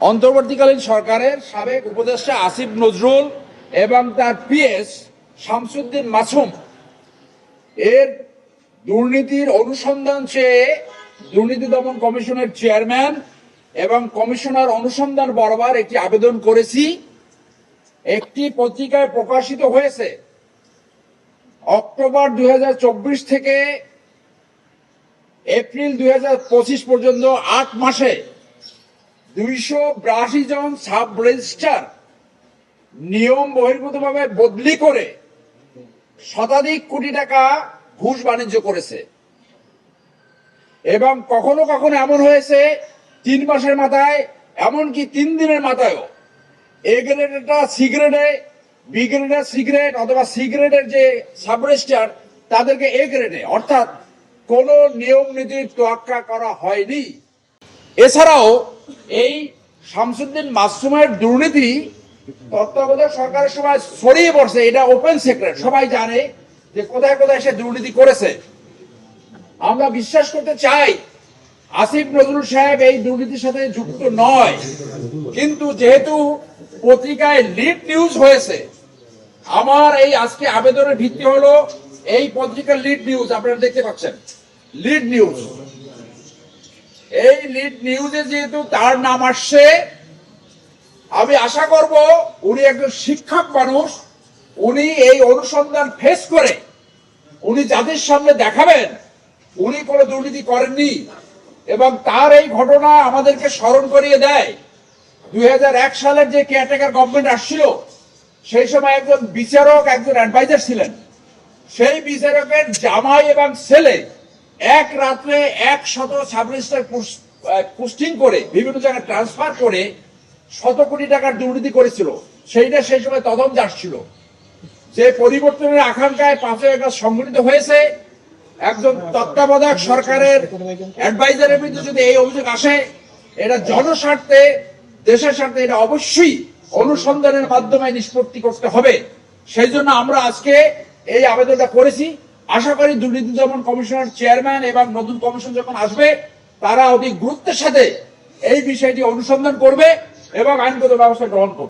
অন্তর্বর্তীকালীন সরকারের সাবেক উপদেষ্টা আসিফ নজরুল এবং তার পিএস শামসুদ্দিন মাসুম এর দুর্নীতির অনুসন্ধান চেয়ে দুর্নীতি দমন কমিশনের চেয়ারম্যান এবং কমিশনার অনুসন্ধান বরাবর একটি আবেদন করেছি। একটি পত্রিকায় প্রকাশিত হয়েছে অক্টোবর 2024 থেকে এপ্রিল 2025 পর্যন্ত 8 মাসে 282 জন সাব রেজিস্ট্রার নিয়ম বহির্ভূতভাবে বদলি করে শতাধিক কোটি টাকা ঘুষ বাণিজ্য করেছে এবং কখনো কখনো এমন হয়েছে 3 মাসের মাথায়, এমনকি 3 দিনের মাথায়ও এ গ্রেডেরটা সি গ্রেডে, বি গ্রেডের সি গ্রেড অথবা সি গ্রেডের যে সাব রেজিস্ট্রার তাদেরকে এ গ্রেডে, অর্থাৎ কোন নিয়ম নীতির তোয়াক্কা করা হয়নি। এছাড়াও এই শামসুদ্দিন মাসুমের দুর্নীতি তত্ত্বাবধায়ক সরকারের সময় ছড়িয়ে পড়ছে, এটা ওপেন সিক্রেট, সবাই জানে যে কোথায় কোথায় সে দুর্নীতি করেছে। আমরা বিশ্বাস করতে চাই আসিফ নজরুল সাহেব এই দুর্নীতির সাথে যুক্ত নয়, কিন্তু যেহেতু পত্রিকায় লিড নিউজ হয়েছে, আমার এই আজকে আবেদনের ভিত্তি হলো এই পত্রিকার লিড নিউজ, আপনারা দেখতে পাচ্ছেন লিড নিউজ। এই লিড নিউজে যেহেতু তার নাম আসছে, আমি আশা করব উনি একজন শিক্ষক মানুষ, উনি এই অনুসন্ধান ফেস করে উনি জাতির সামনে দেখাবেন উনি কোনো দুর্নীতি করেননি। এবং তার এই ঘটনা আমাদেরকে স্মরণ করিয়ে দেয় 2001 সালের যে কেয়ারটেকার গভর্নমেন্ট আসছিল, সেই সময় একজন বিচারক একজন অ্যাডভাইজার ছিলেন। সেই বিচারকের জামাই এবং ছেলে এক রাত্রে 100 সাব রেজিস্ট্রার পোস্টিং করে বিভিন্ন জায়গায় ট্রান্সফার করে 100 কোটি টাকার দুর্নীতি করেছিল। সেইটা সেই সময় তদন্ত আসছিল। যে পরিবর্তনের আকাঙ্ক্ষায় 5 আগস্ট সংঘটিত হয়েছে, একজন তত্ত্বাবধায়ক সরকারের অ্যাডভাইজারের বিরুদ্ধে যদি এই অভিযোগ আসে, এটা জনস্বার্থে, দেশের স্বার্থে, এটা অবশ্যই অনুসন্ধানের মাধ্যমে নিষ্পত্তি করতে হবে। সেই জন্য আমরা আজকে এই আবেদনটা করেছি। আশা করি দুর্নীতি দমন কমিশনের চেয়ারম্যান এবং নতুন কমিশন যখন আসবে, তারা অধিক গুরুত্বের সাথে এই বিষয়টি অনুসন্ধান করবে এবং আইনগত ব্যবস্থা গ্রহণ করবে।